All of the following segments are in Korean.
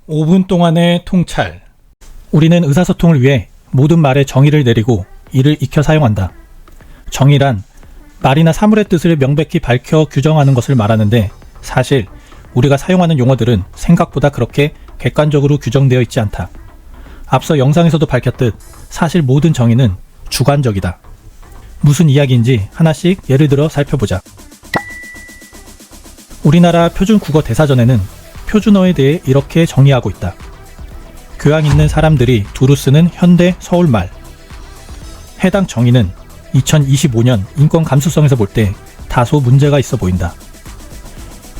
(5분) 동안의 통찰. 우리는 의사소통을 위해 모든 말에 정의를 내리고 이를 익혀 사용한다. 정의란 말이나 사물의 뜻을 명백히 밝혀 규정하는 것을 말하는데, 사실 우리가 사용하는 용어들은 생각보다 그렇게 객관적으로 규정되어 있지 않다. 앞서 영상에서도 밝혔듯 사실 모든 정의는 주관적이다. 무슨 이야기인지 하나씩 예를 들어 살펴보자. 우리나라 표준국어 대사전에는 표준어에 대해 이렇게 정의하고 있다. 교양 있는 사람들이 두루 쓰는 현대 서울말. 해당 정의는 2025년 인권 감수성에서 볼 때 다소 문제가 있어 보인다.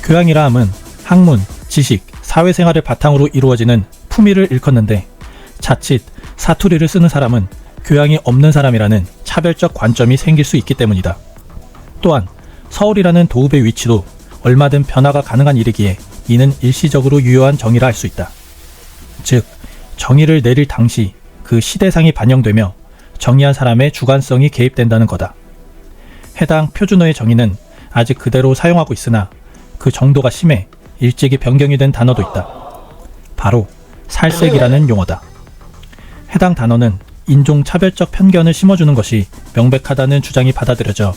교양이라 함은 학문, 지식, 사회생활을 바탕으로 이루어지는 품위를 일컫는데, 자칫 사투리를 쓰는 사람은 교양이 없는 사람이라는 차별적 관점이 생길 수 있기 때문이다. 또한 서울이라는 도읍의 위치도 얼마든 변화가 가능한 일이기에 이는 일시적으로 유효한 정의라 할 수 있다. 즉, 정의를 내릴 당시 그 시대상이 반영되며 정의한 사람의 주관성이 개입된다는 거다. 해당 표준어의 정의는 아직 그대로 사용하고 있으나 그 정도가 심해 일찍이 변경이 된 단어도 있다. 바로 살색이라는 용어다. 해당 단어는 인종차별적 편견을 심어주는 것이 명백하다는 주장이 받아들여져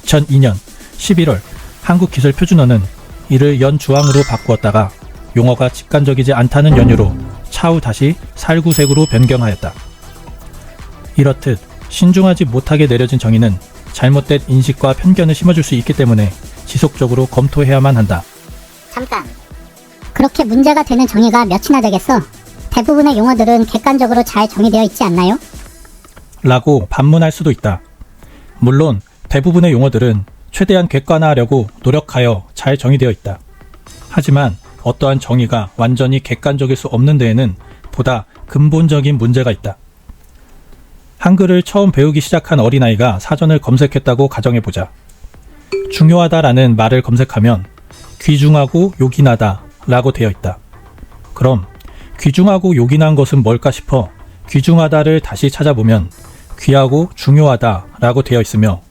2002년 11월 한국기술표준어는 이를 연주황으로 바꾸었다가 용어가 직관적이지 않다는 연유로 차후 다시 살구색으로 변경하였다. 이렇듯 신중하지 못하게 내려진 정의는 잘못된 인식과 편견을 심어줄 수 있기 때문에 지속적으로 검토해야만 한다. 잠깐. 그렇게 문제가 되는 정의가 몇이나 되겠어? 대부분의 용어들은 객관적으로 잘 정의되어 있지 않나요? 라고 반문할 수도 있다. 물론 대부분의 용어들은 최대한 객관화하려고 노력하여 잘 정의되어 있다. 하지만 어떠한 정의가 완전히 객관적일 수 없는 데에는 보다 근본적인 문제가 있다. 한글을 처음 배우기 시작한 어린아이가 사전을 검색했다고 가정해보자. 중요하다라는 말을 검색하면 귀중하고 요긴하다 라고 되어 있다. 그럼 귀중하고 요긴한 것은 뭘까 싶어 귀중하다를 다시 찾아보면 귀하고 중요하다 라고 되어 있으며,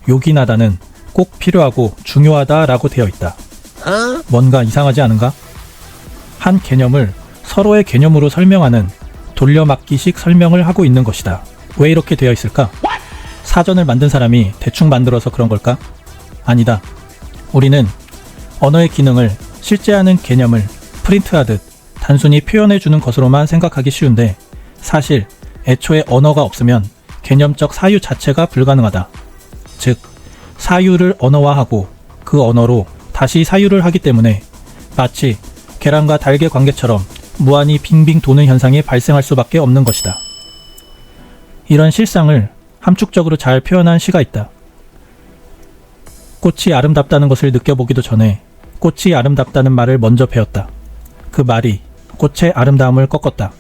요긴하다는 꼭 필요하고 중요하다 라고 되어 있다. 뭔가 이상하지 않은가? 한 개념을 서로의 개념으로 설명하는 돌려막기식 설명을 하고 있는 것이다. 왜 이렇게 되어 있을까? 사전을 만든 사람이 대충 만들어서 그런 걸까? 아니다. 우리는 언어의 기능을 실제하는 개념을 프린트하듯 단순히 표현해주는 것으로만 생각하기 쉬운데, 사실 애초에 언어가 없으면 개념적 사유 자체가 불가능하다. 즉, 사유를 언어화하고 그 언어로 다시 사유를 하기 때문에 마치 계란과 달걀 관계처럼 무한히 빙빙 도는 현상이 발생할 수밖에 없는 것이다. 이런 실상을 함축적으로 잘 표현한 시가 있다. 꽃이 아름답다는 것을 느껴보기도 전에 꽃이 아름답다는 말을 먼저 배웠다. 그 말이 꽃의 아름다움을 꺾었다.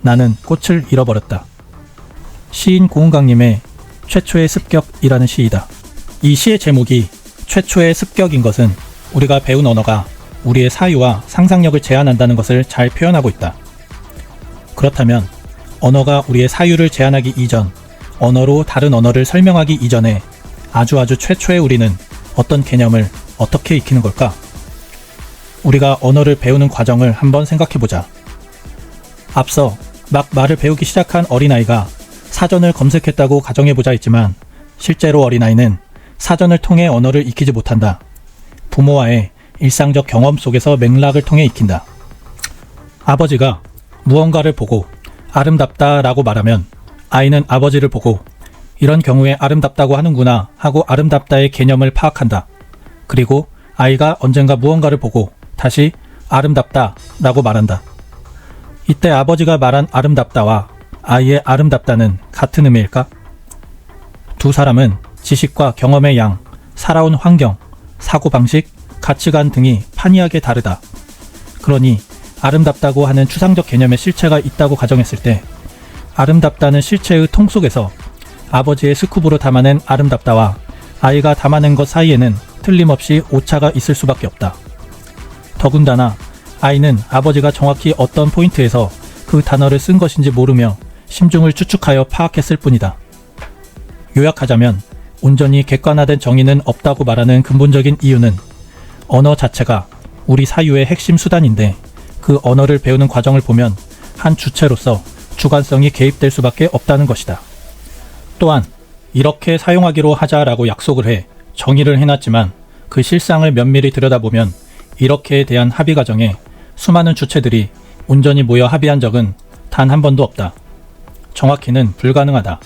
나는 꽃을 잃어버렸다. 시인 고은강님의 최초의 습격이라는 시이다. 이 시의 제목이 최초의 습격인 것은 우리가 배운 언어가 우리의 사유와 상상력을 제한한다는 것을 잘 표현하고 있다. 그렇다면 언어가 우리의 사유를 제한하기 이전, 언어로 다른 언어를 설명하기 이전에 아주 최초의 우리는 어떤 개념을 어떻게 익히는 걸까? 우리가 언어를 배우는 과정을 한번 생각해보자. 앞서 막 말을 배우기 시작한 어린아이가 사전을 검색했다고 가정해보자 했지만, 실제로 어린아이는 사전을 통해 언어를 익히지 못한다. 부모와의 일상적 경험 속에서 맥락을 통해 익힌다. 아버지가 무언가를 보고 아름답다 라고 말하면 아이는 아버지를 보고 이런 경우에 아름답다고 하는구나 하고 아름답다의 개념을 파악한다. 그리고 아이가 언젠가 무언가를 보고 다시 아름답다 라고 말한다. 이때 아버지가 말한 아름답다와 아이의 아름답다는 같은 의미일까? 두 사람은 지식과 경험의 양, 살아온 환경, 사고방식, 가치관 등이 판이하게 다르다. 그러니 아름답다고 하는 추상적 개념의 실체가 있다고 가정했을 때, 아름답다는 실체의 통 속에서 아버지의 스쿱으로 담아낸 아름답다와 아이가 담아낸 것 사이에는 틀림없이 오차가 있을 수밖에 없다. 더군다나 아이는 아버지가 정확히 어떤 포인트에서 그 단어를 쓴 것인지 모르며 심중을 추측하여 파악했을 뿐이다. 요약하자면 온전히 객관화된 정의는 없다고 말하는 근본적인 이유는 언어 자체가 우리 사유의 핵심 수단인데 그 언어를 배우는 과정을 보면 한 주체로서 주관성이 개입될 수밖에 없다는 것이다. 또한 이렇게 사용하기로 하자라고 약속을 해 정의를 해놨지만 그 실상을 면밀히 들여다보면 이렇게에 대한 합의 과정에 수많은 주체들이 온전히 모여 합의한 적은 단 한 번도 없다. 정확히는 불가능하다.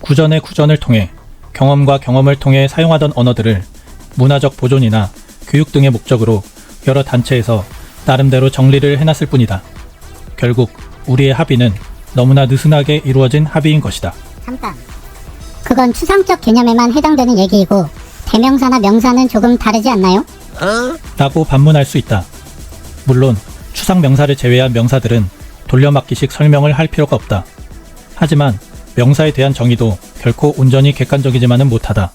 구전의 구전을 통해 경험과 경험을 통해 사용하던 언어들을 문화적 보존이나 교육 등의 목적으로 여러 단체에서 나름대로 정리를 해놨을 뿐이다. 결국 우리의 합의는 너무나 느슨하게 이루어진 합의인 것이다. 잠깐. 그건 추상적 개념에만 해당되는 얘기이고 대명사나 명사는 조금 다르지 않나요? 라고 반문할 수 있다. 물론 추상 명사를 제외한 명사들은 돌려막기식 설명을 할 필요가 없다. 하지만 명사에 대한 정의도 결코 온전히 객관적이지만은 못하다.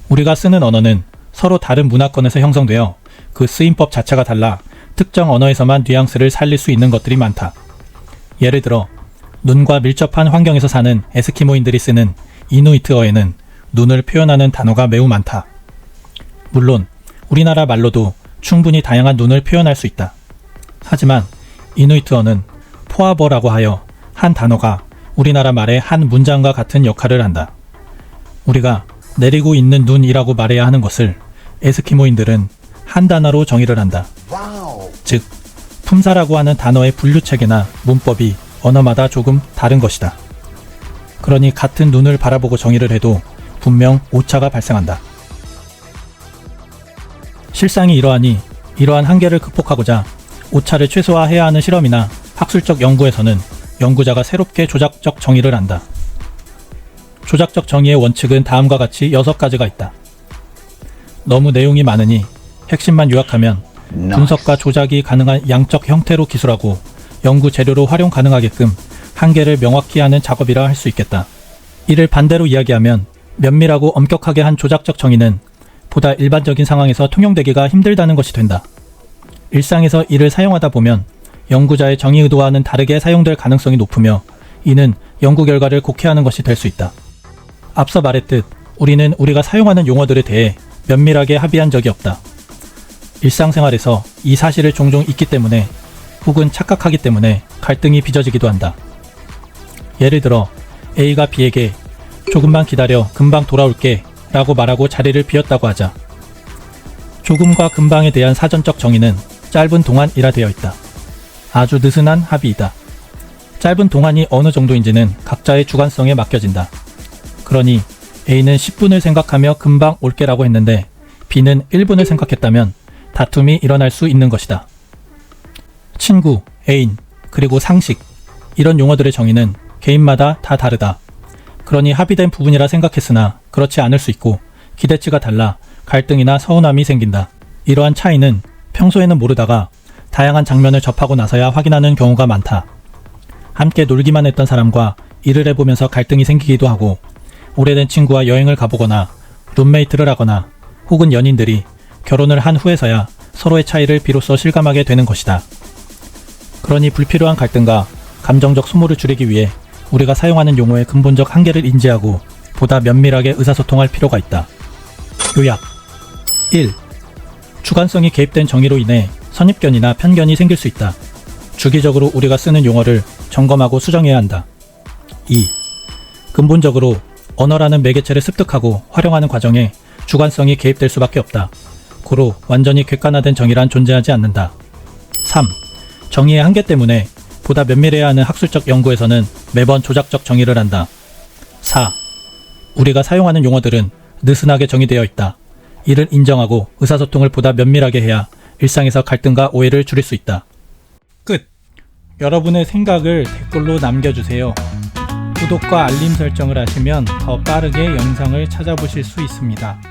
우리가 쓰는 언어는 서로 다른 문화권에서 형성되어 그 쓰임법 자체가 달라 특정 언어에서만 뉘앙스를 살릴 수 있는 것들이 많다. 예를 들어 눈과 밀접한 환경에서 사는 에스키모인들이 쓰는 이누이트어에는 눈을 표현하는 단어가 매우 많다. 물론 우리나라 말로도 충분히 다양한 눈을 표현할 수 있다. 하지만 이누이트어는 포아버라고 하여 한 단어가 우리나라 말의 한 문장과 같은 역할을 한다. 우리가 내리고 있는 눈이라고 말해야 하는 것을 에스키모인들은 한 단어로 정의를 한다. 즉, 품사라고 하는 단어의 분류체계나 문법이 언어마다 조금 다른 것이다. 그러니 같은 눈을 바라보고 정의를 해도 분명 오차가 발생한다. 실상이 이러하니 이러한 한계를 극복하고자 오차를 최소화해야 하는 실험이나 학술적 연구에서는 연구자가 새롭게 조작적 정의를 한다. 조작적 정의의 원칙은 다음과 같이 6가지가 있다. 너무 내용이 많으니 핵심만 요약하면 분석과 조작이 가능한 양적 형태로 기술하고 연구 재료로 활용 가능하게끔 한계를 명확히 하는 작업이라 할 수 있겠다. 이를 반대로 이야기하면 면밀하고 엄격하게 한 조작적 정의는 보다 일반적인 상황에서 통용되기가 힘들다는 것이 된다. 일상에서 이를 사용하다 보면 연구자의 정의 의도와는 다르게 사용될 가능성이 높으며 이는 연구 결과를 곡해하는 것이 될 수 있다. 앞서 말했듯 우리는 우리가 사용하는 용어들에 대해 면밀하게 합의한 적이 없다. 일상생활에서 이 사실을 종종 잊기 때문에 혹은 착각하기 때문에 갈등이 빚어지기도 한다. 예를 들어 A가 B에게 조금만 기다려 금방 돌아올게 라고 말하고 자리를 비웠다고 하자. 조금과 금방에 대한 사전적 정의는 짧은 동안이라 되어 있다. 아주 느슨한 합의이다. 짧은 동안이 어느 정도인지는 각자의 주관성에 맡겨진다. 그러니 A는 10분을 생각하며 금방 올게라고 했는데 B는 1분을 생각했다면 다툼이 일어날 수 있는 것이다. 친구, 애인, 그리고 상식 이런 용어들의 정의는 개인마다 다 다르다. 그러니 합의된 부분이라 생각했으나 그렇지 않을 수 있고 기대치가 달라 갈등이나 서운함이 생긴다. 이러한 차이는 평소에는 모르다가 다양한 장면을 접하고 나서야 확인하는 경우가 많다. 함께 놀기만 했던 사람과 일을 해보면서 갈등이 생기기도 하고 오래된 친구와 여행을 가보거나 룸메이트를 하거나 혹은 연인들이 결혼을 한 후에서야 서로의 차이를 비로소 실감하게 되는 것이다. 그러니 불필요한 갈등과 감정적 소모를 줄이기 위해 우리가 사용하는 용어의 근본적 한계를 인지하고 보다 면밀하게 의사소통할 필요가 있다. 요약 1. 주관성이 개입된 정의로 인해 선입견이나 편견이 생길 수 있다. 주기적으로 우리가 쓰는 용어를 점검하고 수정해야 한다. 2. 근본적으로 언어라는 매개체를 습득하고 활용하는 과정에 주관성이 개입될 수밖에 없다. 고로 완전히 객관화된 정의란 존재하지 않는다. 3. 정의의 한계 때문에 보다 면밀해야 하는 학술적 연구에서는 매번 조작적 정의를 한다. 4. 우리가 사용하는 용어들은 느슨하게 정의되어 있다. 이를 인정하고 의사소통을 보다 면밀하게 해야 일상에서 갈등과 오해를 줄일 수 있다. 끝! 여러분의 생각을 댓글로 남겨주세요. 구독과 알림 설정을 하시면 더 빠르게 영상을 찾아보실 수 있습니다.